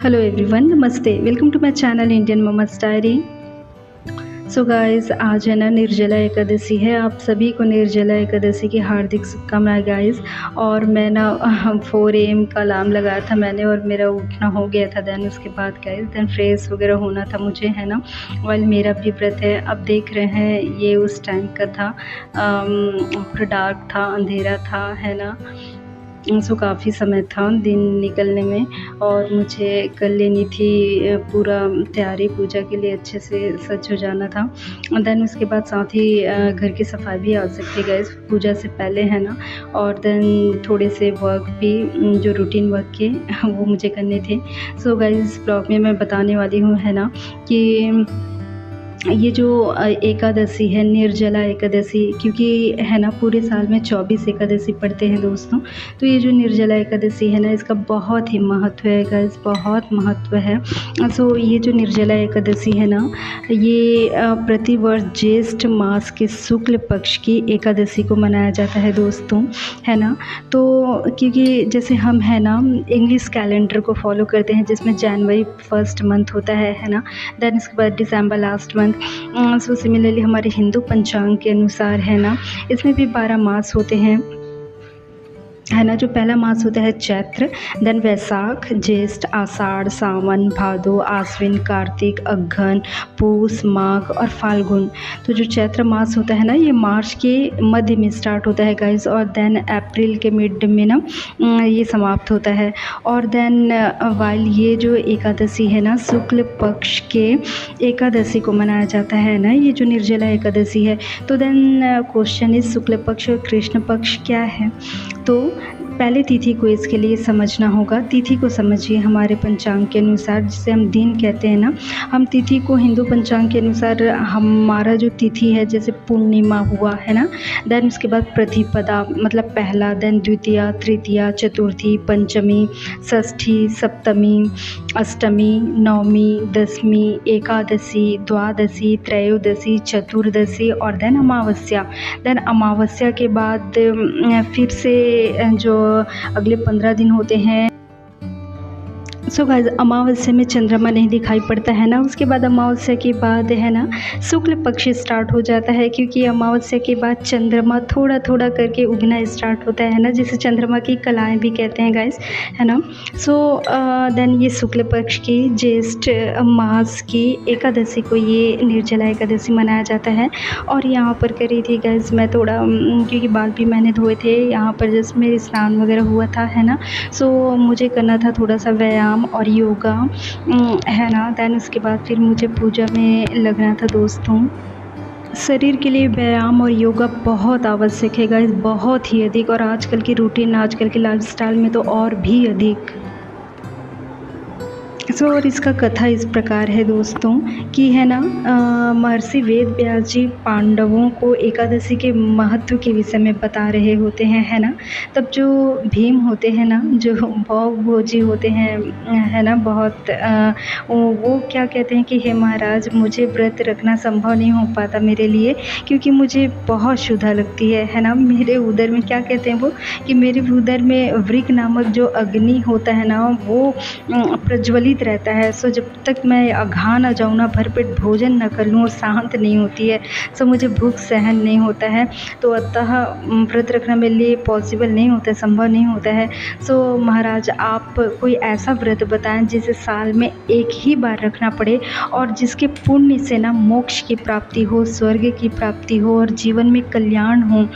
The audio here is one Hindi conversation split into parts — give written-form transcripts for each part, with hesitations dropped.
हेलो एवरीवन, नमस्ते। Welcome to my channel Indian mummas diary. So guys, आज है ना निर्जला एकादशी है। आप सभी को निर्जला एकादशी की हार्दिक शुभकामनाएं गाइस। और मैं ना 4 AM का अलार्म लगाया था मैंने, और मेरा उठना हो गया था। देन उसके बाद गाइस फ्रेश वगैरह होना था मुझे, है ना। और मेरा भी व्रत है। अब देख रहे हैं ये उस टाइम का था, पूरा डार्क था, अंधेरा था, है ना। सो काफ़ी समय था दिन निकलने में, और मुझे कर लेनी थी पूरा तैयारी पूजा के लिए, अच्छे से सज हो जाना था। देन उसके बाद साथ ही घर की सफाई भी आ सकती है गाइस पूजा से पहले, है ना। और देन थोड़े से वर्क भी जो रूटीन वर्क के वो मुझे करने थे। सो गाइस, इस ब्लॉग में मैं बताने वाली हूँ, है ना, कि ये जो एकादशी है, निर्जला एकादशी, क्योंकि है ना पूरे साल में 24 एकादशी पड़ते हैं दोस्तों। तो ये जो निर्जला एकादशी है ना, इसका बहुत ही महत्व है गाइस, बहुत महत्व है। सो ये जो निर्जला एकादशी है ना, ये प्रतिवर्ष ज्येष्ठ मास के शुक्ल पक्ष की एकादशी को मनाया जाता है दोस्तों, है ना। तो क्योंकि जैसे हम है ना इंग्लिश कैलेंडर को फॉलो करते हैं, जिसमें जनवरी फर्स्ट मंथ होता है ना। देन इसके बाद दिसंबर लास्ट मंथ। सो सिमिलरली हमारे हिंदू पंचांग के अनुसार है ना, इसमें भी 12 मास होते हैं, है ना। जो पहला मास होता है चैत्र, देन वैशाख, ज्येष्ठ, आषाढ़, सावन, भादो, आश्विन, कार्तिक, अगहन, पूस, माघ और फाल्गुन। तो जो चैत्र मास होता है ना, ये मार्च के मध्य में स्टार्ट होता है गाइस, और देन अप्रैल के मिड में ना ये समाप्त होता है। और देन वाइल ये जो एकादशी है ना, शुक्ल पक्ष के एकादशी को मनाया जाता है ना, ये जो निर्जला एकादशी है। तो देन क्वेश्चन इज, शुक्ल पक्ष और कृष्ण पक्ष क्या है? तो पहले तिथि को इसके लिए समझना होगा। तिथि को समझिए हमारे पंचांग के अनुसार, जिसे हम दिन कहते हैं ना, हम तिथि को हिंदू पंचांग के अनुसार हमारा जो तिथि है, जैसे पूर्णिमा हुआ, है ना। देन उसके बाद प्रतिपदा मतलब पहला, देन द्वितीया, तृतीया, चतुर्थी, पंचमी, षष्ठी, सप्तमी, अष्टमी, नवमी, दशमी, एकादशी, द्वादशी, त्रयोदशी, चतुर्दशी और देन अमावस्या। देन अमावस्या के बाद फिर से जो अगले 15 दिन होते हैं। सो गाइस, अमावस्या में चंद्रमा नहीं दिखाई पड़ता है ना। उसके बाद अमावस्या के बाद है ना शुक्ल पक्ष स्टार्ट हो जाता है, क्योंकि अमावस्या के बाद चंद्रमा थोड़ा थोड़ा करके उगना स्टार्ट होता है ना, जिसे चंद्रमा की कलाएं भी कहते हैं गाइस, है ना। सो देन ये शुक्ल पक्ष की ज्येष्ठ मास की एकादशी को ये निर्जला एकादशी मनाया जाता है। और यहाँ पर करी थी गाइस मैं थोड़ा, क्योंकि बाल भी मैंने धोए थे, यहाँ पर जस्ट मेरे स्नान वगैरह हुआ था, है ना। सो मुझे करना था थोड़ा सा व्यायाम और योगा, है ना। देन उसके बाद फिर मुझे पूजा में लगना था दोस्तों। शरीर के लिए व्यायाम और योगा बहुत आवश्यक है गाइस, बहुत ही अधिक। और आजकल की रूटीन, आजकल की लाइफस्टाइल में तो और भी अधिक। सो और इसका कथा इस प्रकार है दोस्तों कि है ना, महर्षि वेद व्यास जी पांडवों को एकादशी के महत्व के विषय में बता रहे होते हैं, है ना। तब जो भीम होते हैं ना, जो भाव भोजी होते हैं, है ना, बहुत वो क्या कहते हैं कि हे महाराज, मुझे व्रत रखना संभव नहीं हो पाता मेरे लिए, क्योंकि मुझे बहुत क्षुधा लगती है ना। मेरे उदर में क्या कहते हैं वो, कि मेरे उदर में वृक नामक जो अग्नि होता है ना, वो प्रज्वलित रहता है। सो जब तक मैं अघा न जाऊँ ना, भरपेट भोजन न कर लूँ, और शांत नहीं होती है। सो मुझे भूख सहन नहीं होता है। तो अतः व्रत रखना मेरे लिए पॉसिबल नहीं होता है, संभव नहीं होता है। सो महाराज, आप कोई ऐसा व्रत बताएं जिसे साल में एक ही बार रखना पड़े, और जिसके पुण्य से ना मोक्ष की प्राप्ति हो, स्वर्ग की प्राप्ति हो, और जीवन में कल्याण हो,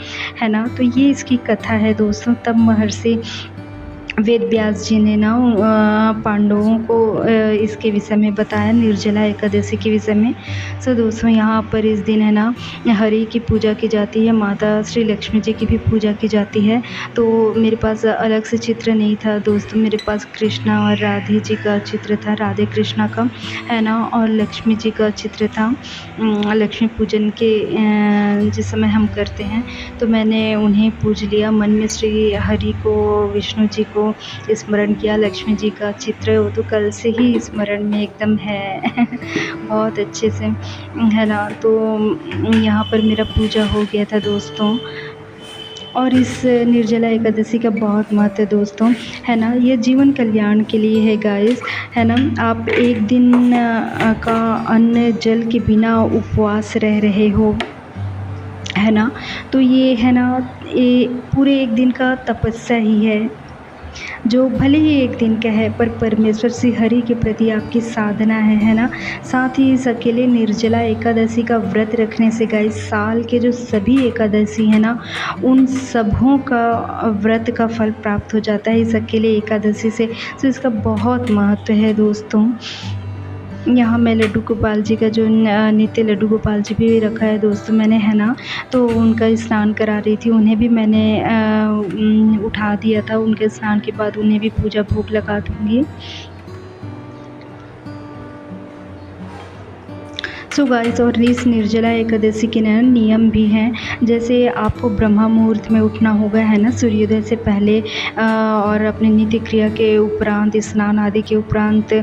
है ना। तो ये इसकी कथा है दोस्तों। तब महर्षि वेद व्यास जी ने ना पांडवों को इसके विषय में बताया, निर्जला एकादशी के विषय में। सो दोस्तों, यहाँ पर इस दिन है ना हरि की पूजा की जाती है, माता श्री लक्ष्मी जी की भी पूजा की जाती है। तो मेरे पास अलग से चित्र नहीं था दोस्तों, मेरे पास कृष्णा और राधे जी का चित्र था, राधे कृष्णा का, है ना, और लक्ष्मी जी का चित्र था। लक्ष्मी पूजन के जिस समय हम करते हैं, तो मैंने उन्हें पूज लिया मन में, श्री हरि को, विष्णु जी को स्मरण किया। लक्ष्मी जी का चित्र वो तो कल से ही स्मरण में एकदम है बहुत अच्छे से, है ना। तो यहाँ पर मेरा पूजा हो गया था दोस्तों। और इस निर्जला एकादशी का बहुत महत्व है दोस्तों, है ना। ये जीवन कल्याण के लिए है गाइस, है ना। आप एक दिन का अन्न जल के बिना उपवास रह रहे हो, है ना। तो ये है ना, ये पूरे एक दिन का तपस्या ही है, जो भले ही एक दिन का है पर परमेश्वर श्री हरि के प्रति आपकी साधना है ना। साथ ही इस अकेले निर्जला एकादशी का व्रत रखने से गाइस साल के जो सभी एकादशी है ना, उन सबों का व्रत का फल प्राप्त हो जाता है इस अकेले एकादशी से। तो इसका बहुत महत्व है दोस्तों। यहाँ मैं लड्डू गोपाल जी का जो नित्य लड्डू गोपाल जी भी रखा है दोस्तों मैंने, है ना। तो उनका स्नान करा रही थी, उन्हें भी मैंने उठा दिया था। उनके स्नान के बाद उन्हें भी पूजा भोग लगा दूँगी। सो गाइस, और इस निर्जला एकादशी के ना नियम भी हैं। जैसे आपको ब्रह्म मुहूर्त में उठना होगा, है ना, सूर्योदय से पहले, और अपनी नित्य क्रिया के उपरांत, स्नान आदि के उपरांत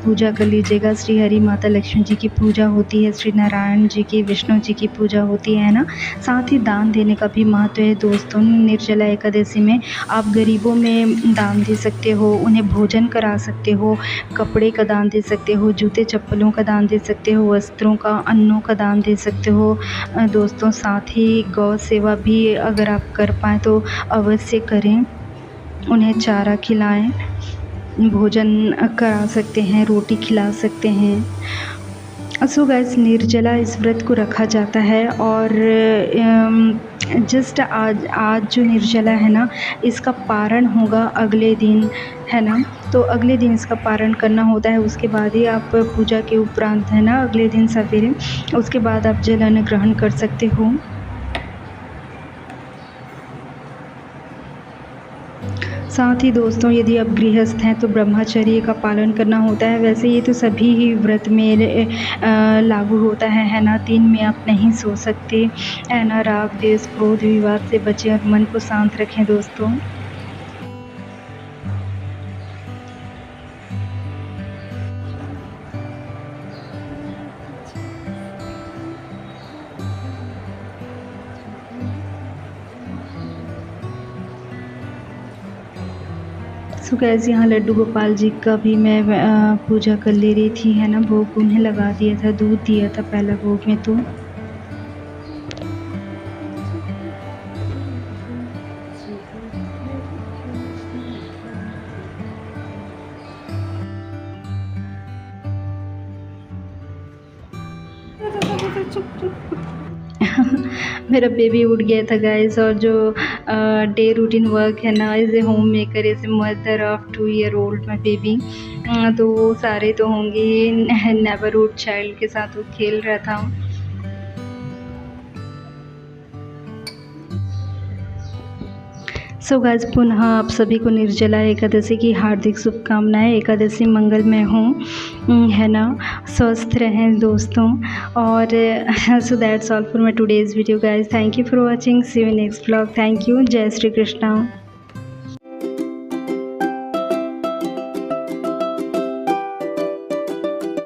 पूजा कर लीजिएगा। श्री हरि माता लक्ष्मी जी की पूजा होती है, श्री नारायण जी की, विष्णु जी की पूजा होती है ना। साथ ही दान देने का भी महत्व है दोस्तों। निर्जला एकादशी में आप गरीबों में दान दे सकते हो, उन्हें भोजन करा सकते हो, कपड़े का दान दे सकते हो, जूते चप्पलों का दान दे सकते हो, वस्त्रों का, अन्नों का दान दे सकते हो दोस्तों। साथ ही गौ सेवा भी अगर आप कर पाएँ तो अवश्य करें, उन्हें चारा खिलाएं, भोजन करा सकते हैं, रोटी खिला सकते हैं। सो गाइस, निर्जला इस व्रत को रखा जाता है, और जस्ट आज जो निर्जला है ना, इसका पारण होगा अगले दिन, है ना। तो अगले दिन इसका पारण करना होता है, उसके बाद ही आप पूजा के उपरांत, है ना, अगले दिन सवेरे, उसके बाद आप जल अन्न ग्रहण कर सकते हो। साथ ही दोस्तों, यदि आप गृहस्थ हैं तो ब्रह्मचर्य का पालन करना होता है। वैसे ये तो सभी ही व्रत में लागू होता है ना। दिन में आप नहीं सो सकते, है ना। राग, द्वेष, क्रोध, विवाद से बचें और मन को शांत रखें दोस्तों। सो गाइस, यहाँ लड्डू गोपाल जी का भी मैं पूजा कर ले रही थी, है ना। भोग उन्हें लगा दिया था, दूध दिया था पहला भोग में। तो मेरा बेबी उठ गया था गाइस। और जो डे रूटीन वर्क है ना, as a homemaker, as a mother of 2 year old my baby, तो वो सारे तो होंगे ही। नेबरहुड चाइल्ड के साथ वो खेल रहा था। सो गाइस, पुनः आप सभी को निर्जला एकादशी की हार्दिक शुभकामनाएं। एकादशी मंगलमय हो, है ना। स्वस्थ रहें दोस्तों। और so that's all for my today's video guys. Thank you for watching. See you next vlog. Thank you. जय श्री कृष्णा।